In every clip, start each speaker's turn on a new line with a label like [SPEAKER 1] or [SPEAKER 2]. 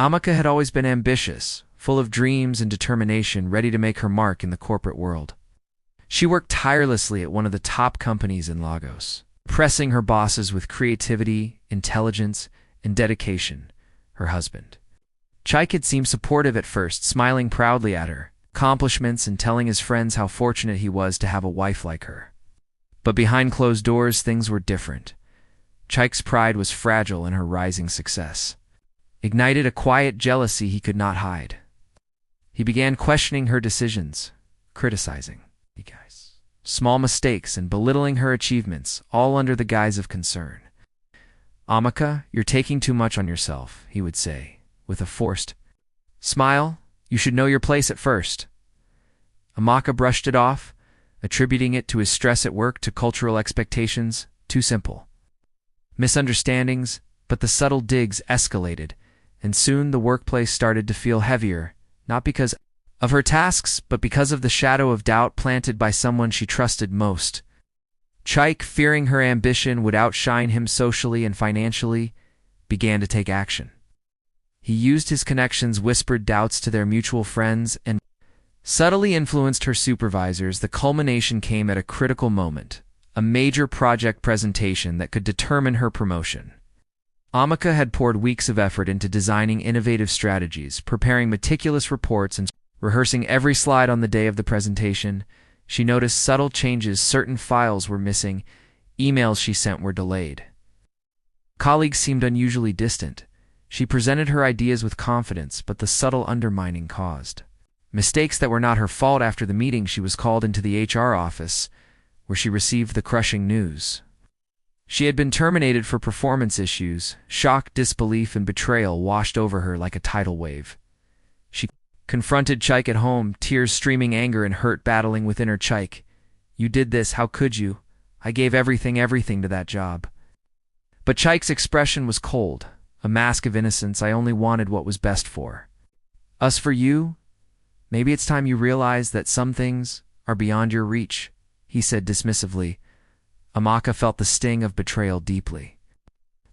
[SPEAKER 1] Amaka had always been ambitious, full of dreams and determination, ready to make her mark in the corporate world. She worked tirelessly at one of the top companies in Lagos, pressing her bosses with creativity, intelligence, and dedication. Her husband, Chike, seemed supportive at first, smiling proudly at her accomplishments and telling his friends how fortunate he was to have a wife like her. But behind closed doors, things were different. Chike's pride was fragile and her rising success ignited a quiet jealousy he could not hide. He began questioning her decisions, criticizing small mistakes and belittling her achievements, all under the guise of concern. "Amaka, you're taking too much on yourself," he would say, with a forced smile. "You should know your place at first." Amaka brushed it off, attributing it to his stress at work, to cultural expectations. Too simple misunderstandings, but the subtle digs escalated, and soon the workplace started to feel heavier, not because of her tasks, but because of the shadow of doubt planted by someone she trusted most. Chike, fearing her ambition would outshine him socially and financially, began to take action. He used his connections, whispered doubts to their mutual friends, and subtly influenced her supervisors. The culmination came at a critical moment, a major project presentation that could determine her promotion. Amaka had poured weeks of effort into designing innovative strategies, preparing meticulous reports, and rehearsing every slide. On the day of the presentation, she noticed subtle changes. Certain files were missing, emails she sent were delayed. Colleagues seemed unusually distant. She presented her ideas with confidence, but the subtle undermining caused mistakes that were not her fault. After the meeting, she was called into the HR office, where she received the crushing news. She had been terminated for performance issues. Shock, disbelief, and betrayal washed over her like a tidal wave. She confronted Chike at home, tears streaming, anger and hurt battling within her. "Chike, you did this. How could you? I gave everything to that job." But Chike's expression was cold, a mask of innocence. "I only wanted what was best for us. For you, maybe it's time you realize that some things are beyond your reach," he said dismissively. Amaka felt the sting of betrayal deeply.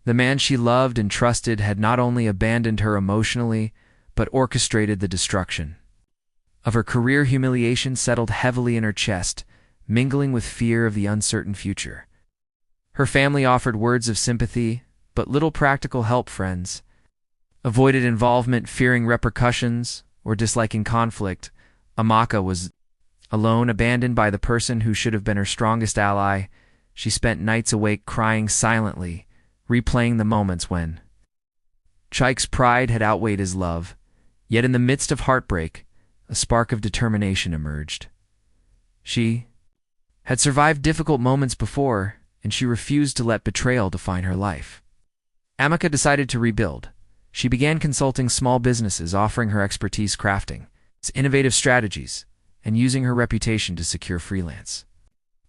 [SPEAKER 1] The man she loved and trusted had not only abandoned her emotionally, but orchestrated the destruction of her career. Humiliation settled heavily in her chest, mingling with fear of the uncertain future. Her family offered words of sympathy, but little practical help. Friends avoided involvement, fearing repercussions or disliking conflict. Amaka was alone, abandoned by the person who should have been her strongest ally. She spent nights awake, crying silently, replaying the moments when Chike's pride had outweighed his love. Yet in the midst of heartbreak, a spark of determination emerged. She had survived difficult moments before, and she refused to let betrayal define her life. Amaka decided to rebuild. She began consulting small businesses, offering her expertise, crafting innovative strategies, and using her reputation to secure freelance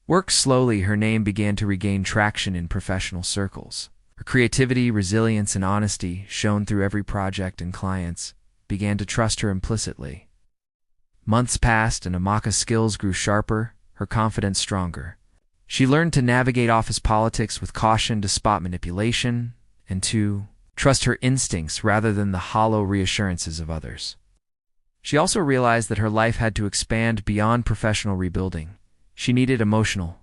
[SPEAKER 1] work. Slowly, her name began to regain traction in professional circles. Her creativity, resilience, and honesty shone through every project, and clients began to trust her implicitly. Months passed, and Amaka's skills grew sharper, her confidence stronger. She learned to navigate office politics with caution, to spot manipulation, and to trust her instincts rather than the hollow reassurances of others. She also realized that her life had to expand beyond professional rebuilding. She needed emotional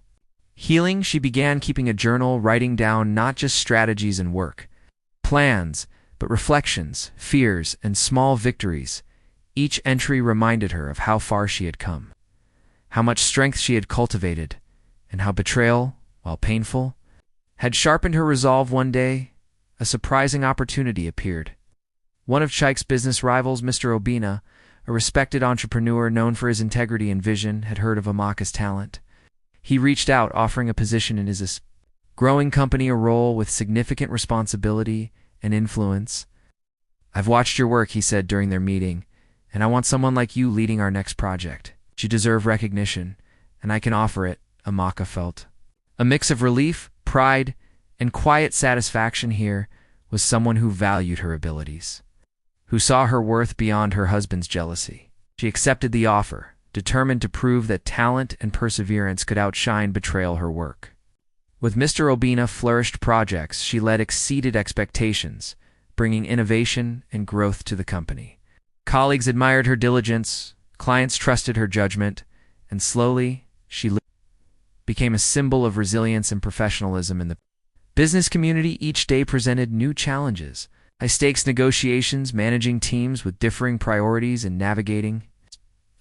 [SPEAKER 1] healing. She began keeping a journal, writing down not just strategies and work plans, but reflections, fears, and small victories. Each entry reminded her of how far she had come, how much strength she had cultivated, and how betrayal, while painful, had sharpened her resolve. One day, a surprising opportunity appeared. One of Chike's business rivals, Mr. Obina, a respected entrepreneur known for his integrity and vision, had heard of Amaka's talent. He reached out, offering a position in his growing company, a role with significant responsibility and influence. "I've watched your work," he said during their meeting, "and I want someone like you leading our next project. You deserve recognition, and I can offer it." Amaka felt a mix of relief, pride, and quiet satisfaction. Here was someone who valued her abilities, who saw her worth beyond her husband's jealousy. She accepted the offer, determined to prove that talent and perseverance could outshine betrayal. Her work with Mr. Obina flourished. Projects she led exceeded expectations, bringing innovation and growth to the company. Colleagues admired her diligence, clients trusted her judgment, and slowly, she became a symbol of resilience and professionalism in the business community. Each day presented new challenges, high-stakes negotiations, managing teams with differing priorities, and navigating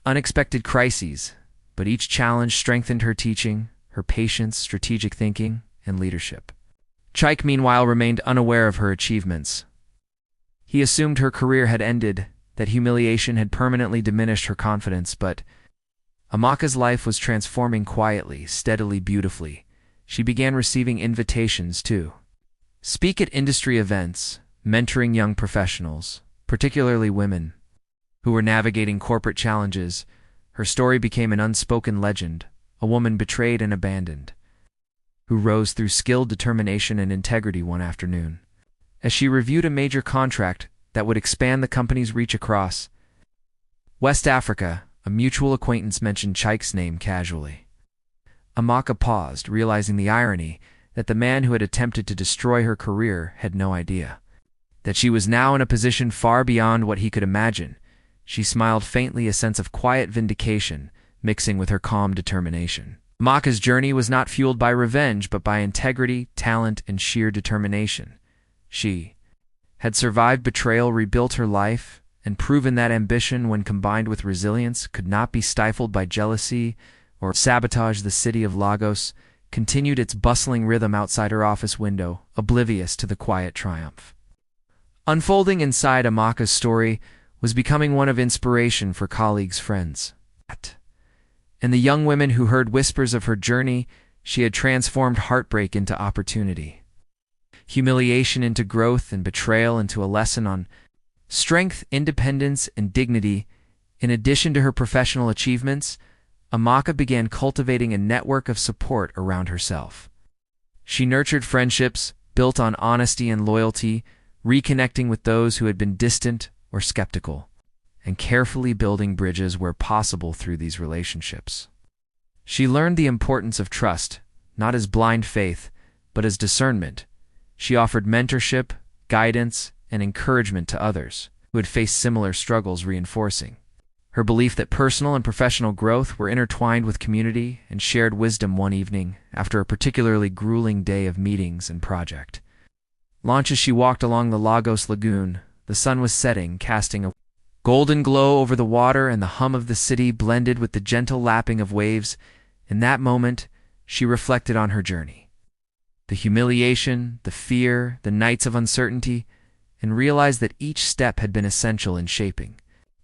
[SPEAKER 1] unexpected crises. But each challenge strengthened her teaching, her patience, strategic thinking, and leadership. Chaik, meanwhile, remained unaware of her achievements. He assumed her career had ended, that humiliation had permanently diminished her confidence, but Amaka's life was transforming quietly, steadily, beautifully. She began receiving invitations to speak at industry events, mentoring young professionals, particularly women, who were navigating corporate challenges. Her story became an unspoken legend, a woman betrayed and abandoned, who rose through skill, determination, and integrity one afternoon. As she reviewed a major contract that would expand the company's reach across West Africa, a mutual acquaintance mentioned Chaik's name casually. Amaka paused, realizing the irony that the man who had attempted to destroy her career had no idea that she was now in a position far beyond what he could imagine. She smiled faintly, a sense of quiet vindication mixing with her calm determination. Amaka's journey was not fueled by revenge, but by integrity, talent, and sheer determination. She had survived betrayal, rebuilt her life, and proven that ambition, when combined with resilience, could not be stifled by jealousy or sabotage. The city of Lagos continued its bustling rhythm outside her office window, oblivious to the quiet triumph unfolding inside. Amaka's story was becoming one of inspiration for colleagues, friends, and the young women who heard whispers of her journey. She had transformed heartbreak into opportunity, humiliation into growth, and betrayal into a lesson on strength, independence, and dignity. In addition to her professional achievements, Amaka began cultivating a network of support around herself. She nurtured friendships built on honesty and loyalty, reconnecting with those who had been distant or skeptical, and carefully building bridges where possible through these relationships. She learned the importance of trust, not as blind faith, but as discernment. She offered mentorship, guidance, and encouragement to others who had faced similar struggles, reinforcing her belief that personal and professional growth were intertwined with community and shared wisdom. One evening, after a particularly grueling day of meetings and project launch, as she walked along the Lagos Lagoon, the sun was setting, casting a golden glow over the water, and the hum of the city blended with the gentle lapping of waves. In that moment, she reflected on her journey, the humiliation, the fear, the nights of uncertainty, and realized that each step had been essential in shaping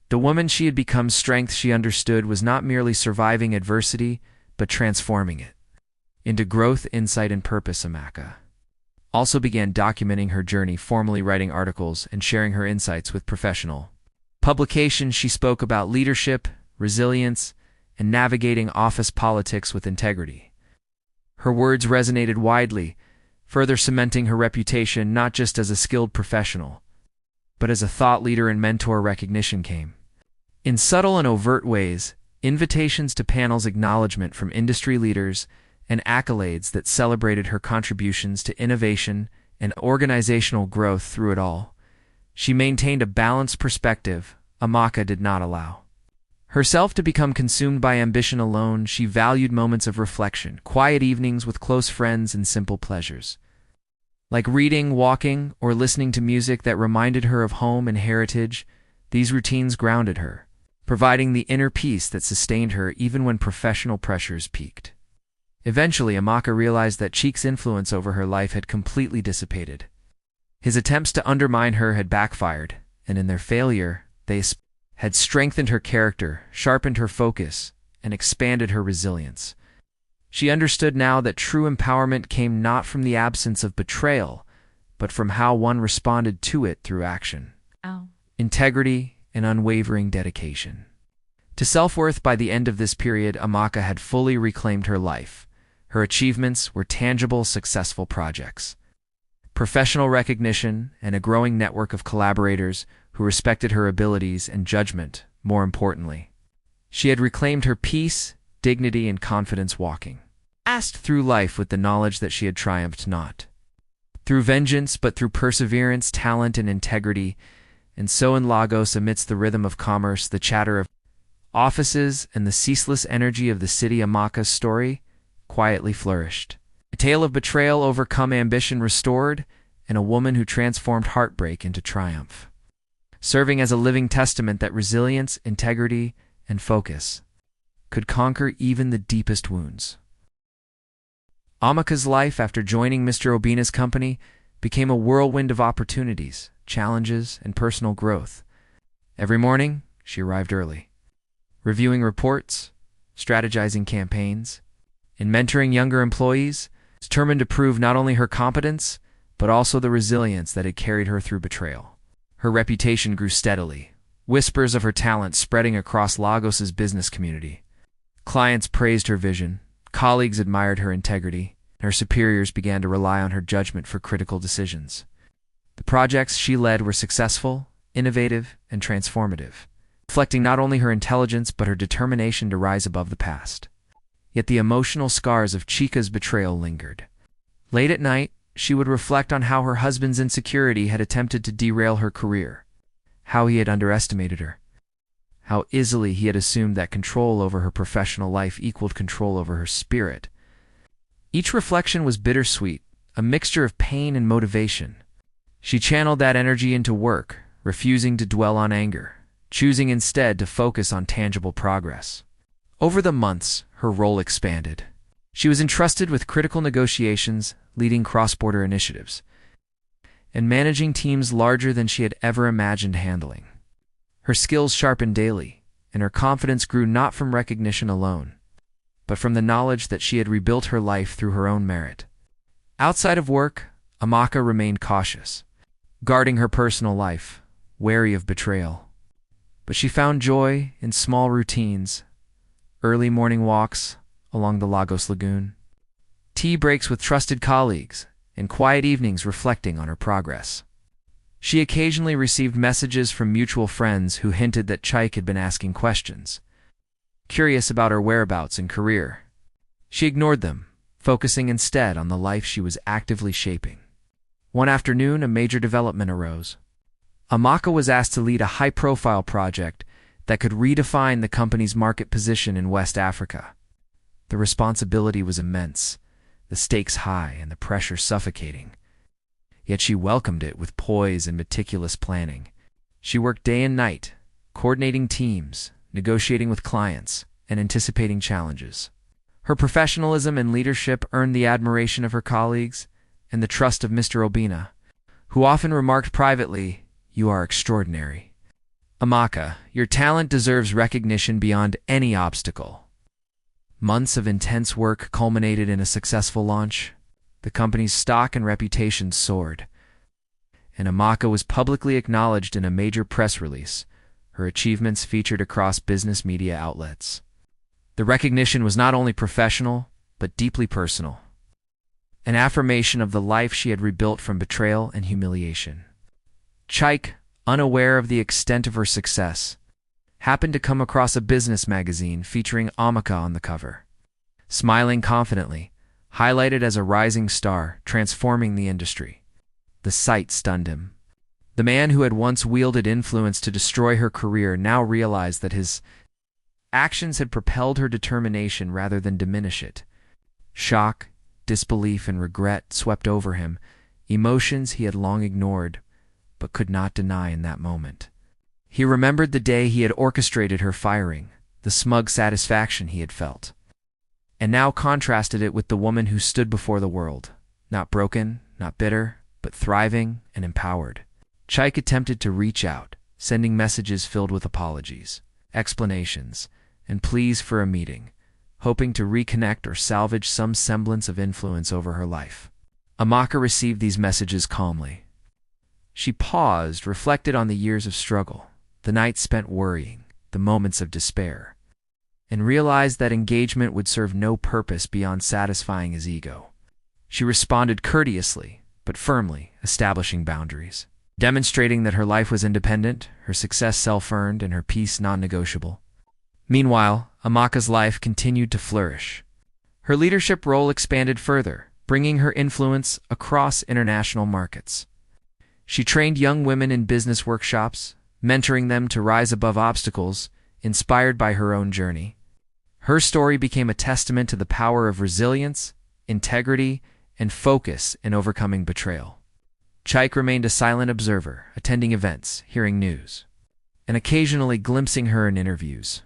[SPEAKER 1] the woman she had become. Strength, she understood, was not merely surviving adversity, but transforming it into growth, insight, and purpose. Amaka also began documenting her journey, formally writing articles and sharing her insights with professional publications. She spoke about leadership, resilience, and navigating office politics with integrity. Her words resonated widely, further cementing her reputation not just as a skilled professional, but as a thought leader and mentor. Recognition came in subtle and overt ways: invitations to panels, acknowledgement from industry leaders, and accolades that celebrated her contributions to innovation and organizational growth. Through it all, she maintained a balanced perspective. Amaka did not allow herself to become consumed by ambition alone. She valued moments of reflection, quiet evenings with close friends, and simple pleasures like reading, walking, or listening to music that reminded her of home and heritage. These routines grounded her, providing the inner peace that sustained her even when professional pressures peaked. Eventually, Amaka realized that Chaik's influence over her life had completely dissipated. His attempts to undermine her had backfired, and in their failure, they had strengthened her character, sharpened her focus, and expanded her resilience. She understood now that true empowerment came not from the absence of betrayal, but from how one responded to it through action, integrity, and unwavering dedication to self-worth. By the end of this period, Amaka had fully reclaimed her life. Her achievements were tangible, successful projects, professional recognition, and a growing network of collaborators who respected her abilities and judgment. More importantly, she had reclaimed her peace, dignity, and confidence, walking through life with the knowledge that she had triumphed not through vengeance, but through perseverance, talent, and integrity. And so in Lagos, amidst the rhythm of commerce, the chatter of offices, and the ceaseless energy of the city, Amaka's story quietly flourished. A tale of betrayal overcome, ambition restored, and a woman who transformed heartbreak into triumph, serving as a living testament that resilience, integrity, and focus could conquer even the deepest wounds. Amaka's life after joining Mr. Obina's company became a whirlwind of opportunities, challenges, and personal growth. Every morning, she arrived early, reviewing reports, strategizing campaigns, and mentoring younger employees, determined to prove not only her competence, but also the resilience that had carried her through betrayal. Her reputation grew steadily, whispers of her talent spreading across Lagos's business community. Clients praised her vision, colleagues admired her integrity, and her superiors began to rely on her judgment for critical decisions. The projects she led were successful, innovative, and transformative, reflecting not only her intelligence but her determination to rise above the past. Yet the emotional scars of Chika's betrayal lingered. Late at night, she would reflect on how her husband's insecurity had attempted to derail her career, how he had underestimated her, how easily he had assumed that control over her professional life equaled control over her spirit. Each reflection was bittersweet, a mixture of pain and motivation. She channeled that energy into work, refusing to dwell on anger, choosing instead to focus on tangible progress. Over the months, her role expanded. She was entrusted with critical negotiations, leading cross-border initiatives, and managing teams larger than she had ever imagined handling. Her skills sharpened daily, and her confidence grew not from recognition alone, but from the knowledge that she had rebuilt her life through her own merit. Outside of work, Amaka remained cautious, guarding her personal life, wary of betrayal. But she found joy in small routines, early morning walks along the Lagos Lagoon, tea breaks with trusted colleagues, and quiet evenings reflecting on her progress. She occasionally received messages from mutual friends who hinted that Chike had been asking questions, curious about her whereabouts and career. She ignored them, focusing instead on the life she was actively shaping. One afternoon, a major development arose. Amaka was asked to lead a high-profile project that could redefine the company's market position in West Africa. The responsibility was immense, the stakes high, and the pressure suffocating. Yet she welcomed it with poise and meticulous planning. She worked day and night, coordinating teams, negotiating with clients, and anticipating challenges. Her professionalism and leadership earned the admiration of her colleagues and the trust of Mr. Obina, who often remarked privately, "You are extraordinary. Amaka, your talent deserves recognition beyond any obstacle." Months of intense work culminated in a successful launch. The company's stock and reputation soared, and Amaka was publicly acknowledged in a major press release, her achievements featured across business media outlets. The recognition was not only professional, but deeply personal, an affirmation of the life she had rebuilt from betrayal and humiliation. Chike, unaware of the extent of her success, happened to come across a business magazine featuring Amaka on the cover. Smiling confidently, highlighted as a rising star, transforming the industry. The sight stunned him. The man who had once wielded influence to destroy her career now realized that his actions had propelled her determination rather than diminish it. Shock, disbelief, and regret swept over him, emotions he had long ignored but could not deny in that moment. He remembered the day he had orchestrated her firing, the smug satisfaction he had felt, and now contrasted it with the woman who stood before the world, not broken, not bitter, but thriving and empowered. Chike attempted to reach out, sending messages filled with apologies, explanations, and pleas for a meeting, hoping to reconnect or salvage some semblance of influence over her life. Amaka received these messages calmly. She paused, reflected on the years of struggle, the nights spent worrying, the moments of despair, and realized that engagement would serve no purpose beyond satisfying his ego. She responded courteously, but firmly, establishing boundaries, demonstrating that her life was independent, her success self-earned, and her peace non-negotiable. Meanwhile, Amaka's life continued to flourish. Her leadership role expanded further, bringing her influence across international markets. She trained young women in business workshops, mentoring them to rise above obstacles, inspired by her own journey. Her story became a testament to the power of resilience, integrity, and focus in overcoming betrayal. Chaik remained a silent observer, attending events, hearing news, and occasionally glimpsing her in interviews,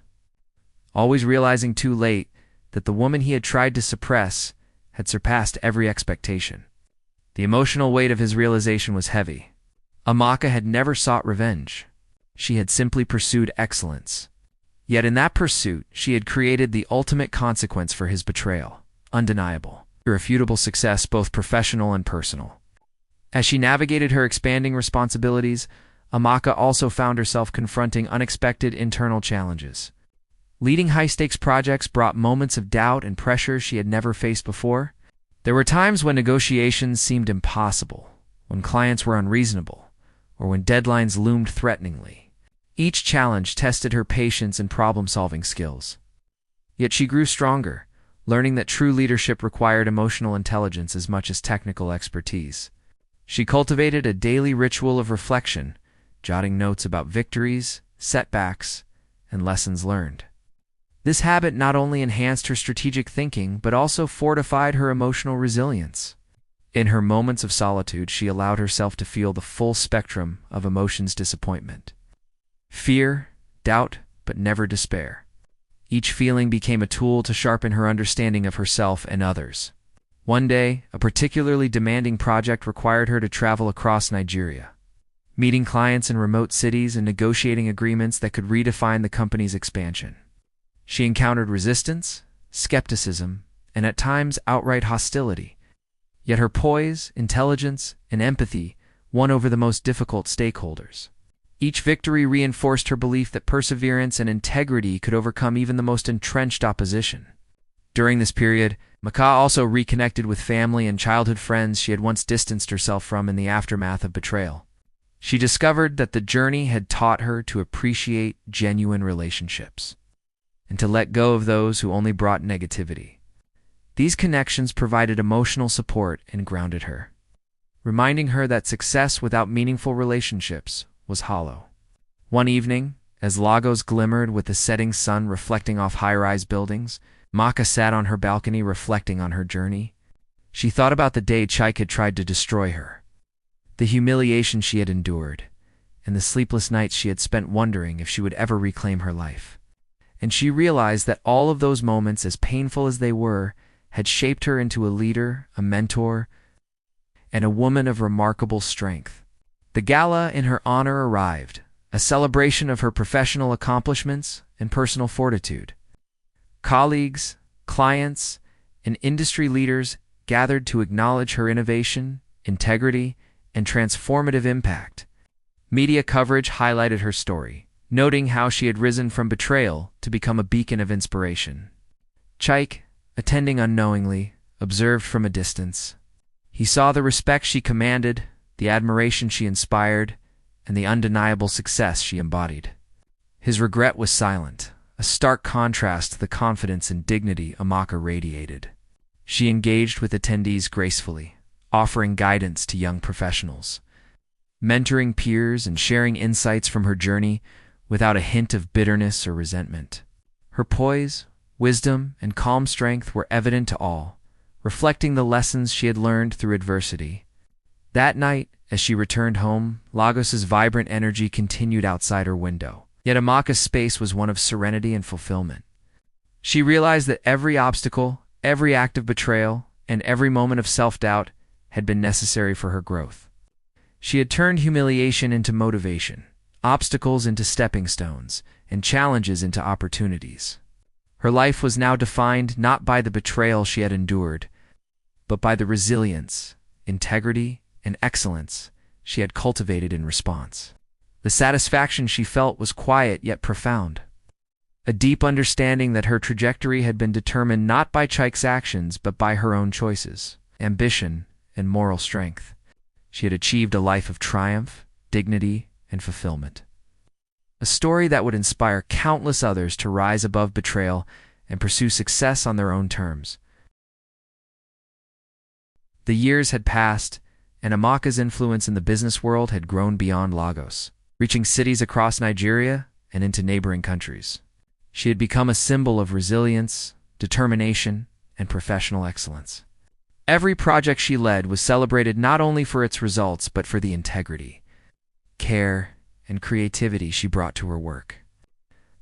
[SPEAKER 1] always realizing too late that the woman he had tried to suppress had surpassed every expectation. The emotional weight of his realization was heavy. Amaka had never sought revenge. She had simply pursued excellence. Yet in that pursuit, she had created the ultimate consequence for his betrayal, undeniable, irrefutable success both professional and personal. As she navigated her expanding responsibilities, Amaka also found herself confronting unexpected internal challenges. Leading high-stakes projects brought moments of doubt and pressure she had never faced before. There were times when negotiations seemed impossible, when clients were unreasonable, or when deadlines loomed threateningly. Each challenge tested her patience and problem-solving skills. Yet she grew stronger, learning that true leadership required emotional intelligence as much as technical expertise. She cultivated a daily ritual of reflection, jotting notes about victories, setbacks, and lessons learned. This habit not only enhanced her strategic thinking, but also fortified her emotional resilience. In her moments of solitude, she allowed herself to feel the full spectrum of emotions: disappointment, fear, doubt, but never despair. Each feeling became a tool to sharpen her understanding of herself and others. One day, a particularly demanding project required her to travel across Nigeria, meeting clients in remote cities and negotiating agreements that could redefine the company's expansion. She encountered resistance, skepticism, and at times outright hostility. Yet her poise, intelligence, and empathy won over the most difficult stakeholders. Each victory reinforced her belief that perseverance and integrity could overcome even the most entrenched opposition. During this period, Amaka also reconnected with family and childhood friends she had once distanced herself from in the aftermath of betrayal. She discovered that the journey had taught her to appreciate genuine relationships and to let go of those who only brought negativity. These connections provided emotional support and grounded her, reminding her that success without meaningful relationships was hollow. One evening, as Lagos glimmered with the setting sun reflecting off high-rise buildings, Amaka sat on her balcony reflecting on her journey. She thought about the day Chaik had tried to destroy her, the humiliation she had endured, and the sleepless nights she had spent wondering if she would ever reclaim her life. And she realized that all of those moments, as painful as they were, had shaped her into a leader, a mentor, and a woman of remarkable strength. The gala in her honor arrived, a celebration of her professional accomplishments and personal fortitude. Colleagues, clients, and industry leaders gathered to acknowledge her innovation, integrity, and transformative impact. Media coverage highlighted her story, noting how she had risen from betrayal to become a beacon of inspiration. Chaik, attending unknowingly, observed from a distance. He saw the respect she commanded, the admiration she inspired, and the undeniable success she embodied. His regret was silent, a stark contrast to the confidence and dignity Amaka radiated. She engaged with attendees gracefully, offering guidance to young professionals, mentoring peers and sharing insights from her journey without a hint of bitterness or resentment. Her poise, wisdom, and calm strength were evident to all, reflecting the lessons she had learned through adversity. That night, as she returned home, Lagos's vibrant energy continued outside her window. Yet Amaka's space was one of serenity and fulfillment. She realized that every obstacle, every act of betrayal, and every moment of self-doubt had been necessary for her growth. She had turned humiliation into motivation, obstacles into stepping stones, and challenges into opportunities. Her life was now defined not by the betrayal she had endured, but by the resilience, integrity, and excellence she had cultivated in response. The satisfaction she felt was quiet yet profound, a deep understanding that her trajectory had been determined not by Chaik's actions but by her own choices, ambition, and moral strength. She had achieved a life of triumph, dignity, and fulfillment. A story that would inspire countless others to rise above betrayal and pursue success on their own terms. The years had passed, and Amaka's influence in the business world had grown beyond Lagos, reaching cities across Nigeria and into neighboring countries. She had become a symbol of resilience, determination, and professional excellence. Every project she led was celebrated not only for its results but for the integrity, care, and creativity she brought to her work.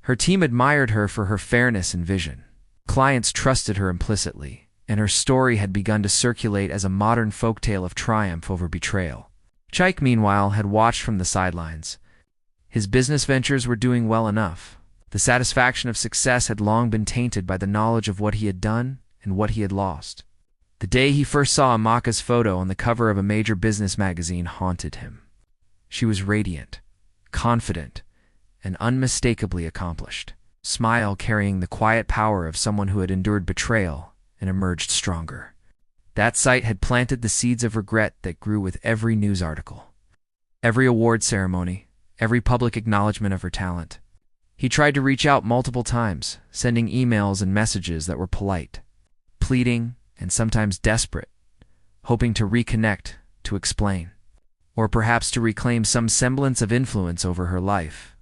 [SPEAKER 1] Her team admired her for her fairness and vision. Clients trusted her implicitly, and her story had begun to circulate as a modern folktale of triumph over betrayal. Chaik, meanwhile, had watched from the sidelines. His business ventures were doing well enough. The satisfaction of success had long been tainted by the knowledge of what he had done and what he had lost. The day he first saw Amaka's photo on the cover of a major business magazine haunted him. She was radiant, confident, and unmistakably accomplished, smile carrying the quiet power of someone who had endured betrayal and emerged stronger. That sight had planted the seeds of regret that grew with every news article, every award ceremony, every public acknowledgement of her talent. He tried to reach out multiple times, sending emails and messages that were polite, pleading, and sometimes desperate, hoping to reconnect, to explain, or perhaps to reclaim some semblance of influence over her life.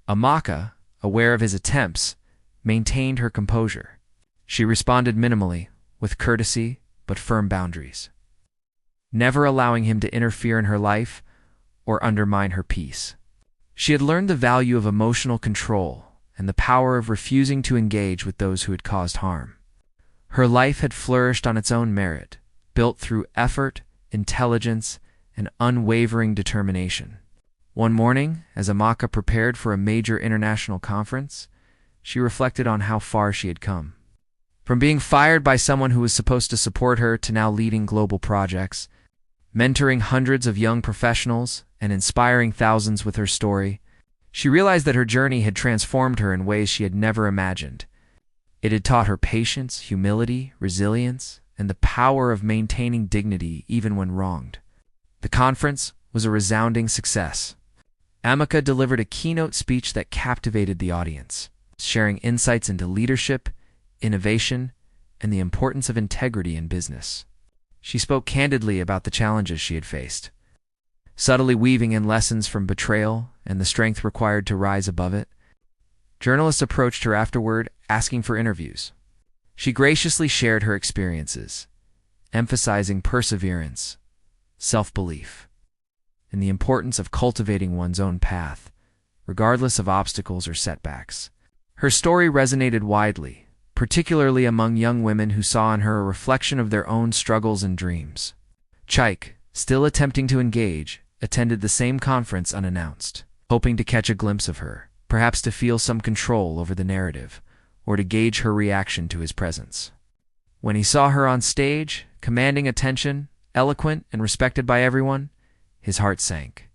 [SPEAKER 1] Amaka, aware of his attempts, maintained her composure. She responded minimally, with courtesy but firm boundaries, never allowing him to interfere in her life or undermine her peace. She had learned the value of emotional control and the power of refusing to engage with those who had caused harm. Her life had flourished on its own merit, built through effort, intelligence, and unwavering determination. One morning, as Amaka prepared for a major international conference, she reflected on how far she had come. From being fired by someone who was supposed to support her to now leading global projects, mentoring hundreds of young professionals and inspiring thousands with her story, she realized that her journey had transformed her in ways she had never imagined. It had taught her patience, humility, resilience, and the power of maintaining dignity even when wronged. The conference was a resounding success. Amaka delivered a keynote speech that captivated the audience, sharing insights into leadership, innovation, and the importance of integrity in business. She spoke candidly about the challenges she had faced, subtly weaving in lessons from betrayal and the strength required to rise above it. Journalists approached her afterward, asking for interviews. She graciously shared her experiences, emphasizing perseverance, self-belief, and the importance of cultivating one's own path, regardless of obstacles or setbacks. Her story resonated widely, particularly among young women who saw in her a reflection of their own struggles and dreams. Chaik, still attempting to engage, attended the same conference unannounced, hoping to catch a glimpse of her, perhaps to feel some control over the narrative, or to gauge her reaction to his presence. When he saw her on stage, commanding attention, eloquent and respected by everyone, his heart sank.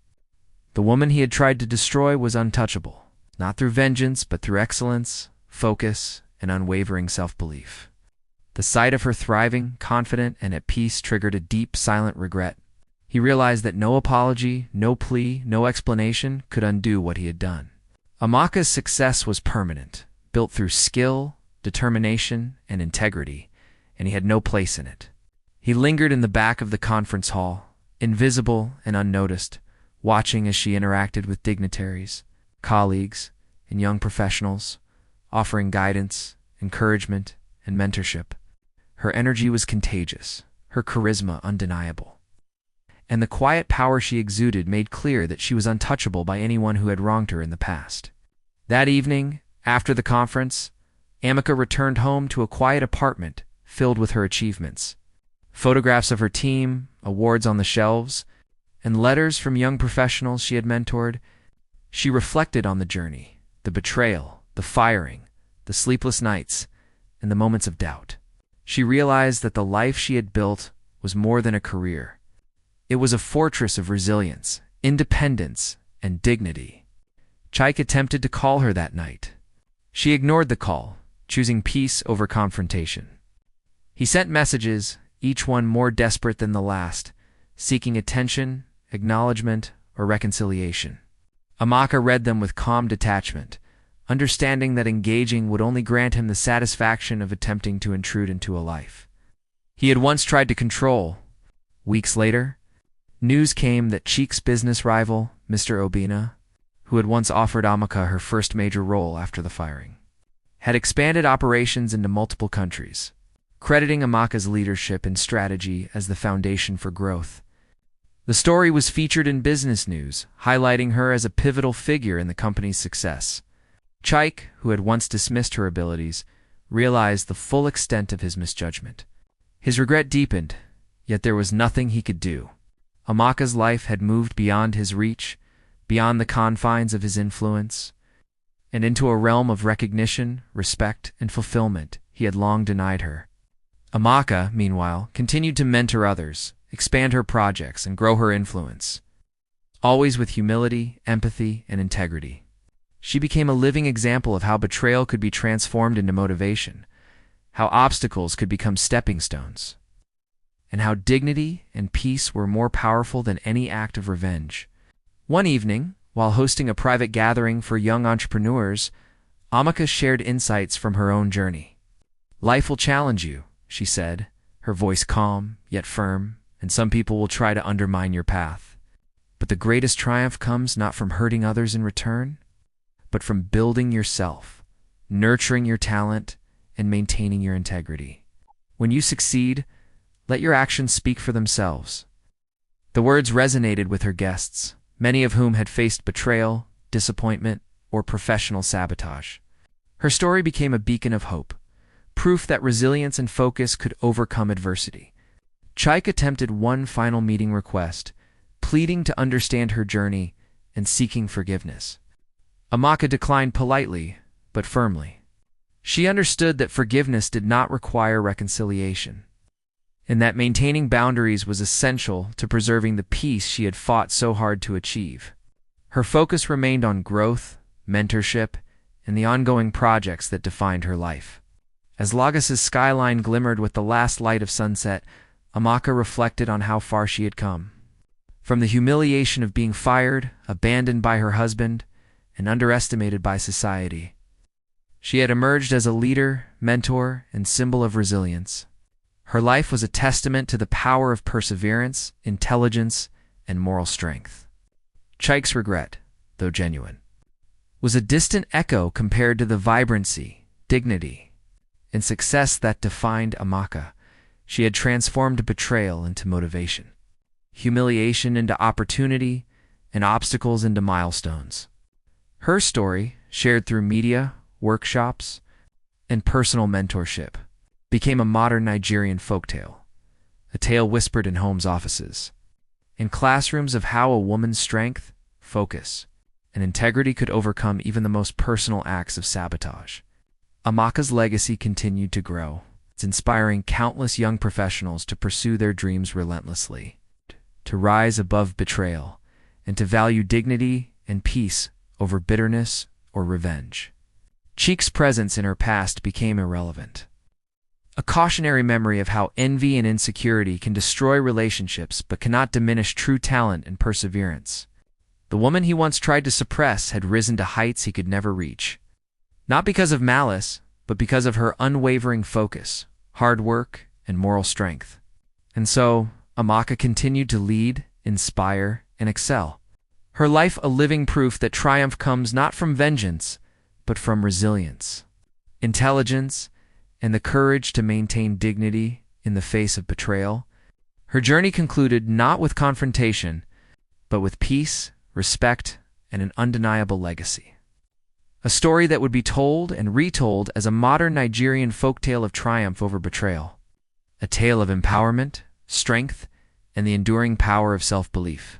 [SPEAKER 1] The woman he had tried to destroy was untouchable, not through vengeance but through excellence, focus, and unwavering self-belief. The sight of her thriving, confident, and at peace triggered a deep, silent regret. He realized that no apology, no plea, no explanation could undo what he had done. Amaka's success was permanent, built through skill, determination, and integrity, and he had no place in it. He lingered in the back of the conference hall, invisible and unnoticed, watching as she interacted with dignitaries, colleagues, and young professionals, offering guidance, encouragement, and mentorship. Her energy was contagious, her charisma undeniable, and the quiet power she exuded made clear that she was untouchable by anyone who had wronged her in the past. That evening, after the conference, Amaka returned home to a quiet apartment filled with her achievements. Photographs of her team, awards on the shelves, and letters from young professionals she had mentored. She reflected on the journey, the betrayal, the firing, the sleepless nights, and the moments of doubt. She realized that the life she had built was more than a career. It was a fortress of resilience, independence, and dignity. Chaik attempted to call her that night. She ignored the call, choosing peace over confrontation. He sent messages, each one more desperate than the last, seeking attention, acknowledgement, or reconciliation. Amaka read them with calm detachment, understanding that engaging would only grant him the satisfaction of attempting to intrude into a life. he had once tried to control. Weeks later, news came that Cheek's business rival, Mr. Obina, who had once offered Amaka her first major role after the firing, had expanded operations into multiple countries, crediting Amaka's leadership and strategy as the foundation for growth. The story was featured in business news, highlighting her as a pivotal figure in the company's success. Chaik, who had once dismissed her abilities, realized the full extent of his misjudgment. His regret deepened, yet there was nothing he could do. Amaka's life had moved beyond his reach, beyond the confines of his influence, and into a realm of recognition, respect, and fulfillment he had long denied her. Amaka, meanwhile, continued to mentor others, expand her projects, and grow her influence, always with humility, empathy, and integrity. She became a living example of how betrayal could be transformed into motivation, how obstacles could become stepping stones, and how dignity and peace were more powerful than any act of revenge. One evening, while hosting a private gathering for young entrepreneurs, Amaka shared insights from her own journey. "Life will challenge you," she said, her voice calm yet firm, "and some people will try to undermine your path. But the greatest triumph comes not from hurting others in return, but from building yourself, nurturing your talent, and maintaining your integrity. When you succeed, let your actions speak for themselves." The words resonated with her guests, many of whom had faced betrayal, disappointment, or professional sabotage. Her story became a beacon of hope, proof that resilience and focus could overcome adversity. Chaik attempted one final meeting request, pleading to understand her journey and seeking forgiveness. Amaka declined politely, but firmly. She understood that forgiveness did not require reconciliation, and that maintaining boundaries was essential to preserving the peace she had fought so hard to achieve. Her focus remained on growth, mentorship, and the ongoing projects that defined her life. As Lagos's skyline glimmered with the last light of sunset, Amaka reflected on how far she had come. From the humiliation of being fired, abandoned by her husband, and underestimated by society, she had emerged as a leader, mentor, and symbol of resilience. Her life was a testament to the power of perseverance, intelligence, and moral strength. Chaik's regret, though genuine, was a distant echo compared to the vibrancy, dignity, and success that defined Amaka. She had transformed betrayal into motivation, humiliation into opportunity, and obstacles into milestones. Her story, shared through media, workshops, and personal mentorship, became a modern Nigerian folktale, a tale whispered in homes' offices, in classrooms of how a woman's strength, focus, and integrity could overcome even the most personal acts of sabotage. Amaka's legacy continued to grow, inspiring countless young professionals to pursue their dreams relentlessly, to rise above betrayal, and to value dignity and peace over bitterness or revenge. Cheek's presence in her past became irrelevant, a cautionary memory of how envy and insecurity can destroy relationships but cannot diminish true talent and perseverance. The woman he once tried to suppress had risen to heights he could never reach, not because of malice, but because of her unwavering focus, hard work, and moral strength. And so, Amaka continued to lead, inspire, and excel. Her life a living proof that triumph comes not from vengeance, but from resilience, intelligence, and the courage to maintain dignity in the face of betrayal. Her journey concluded not with confrontation, but with peace, respect, and an undeniable legacy. A story that would be told and retold as a modern Nigerian folktale of triumph over betrayal. A tale of empowerment, strength, and the enduring power of self-belief.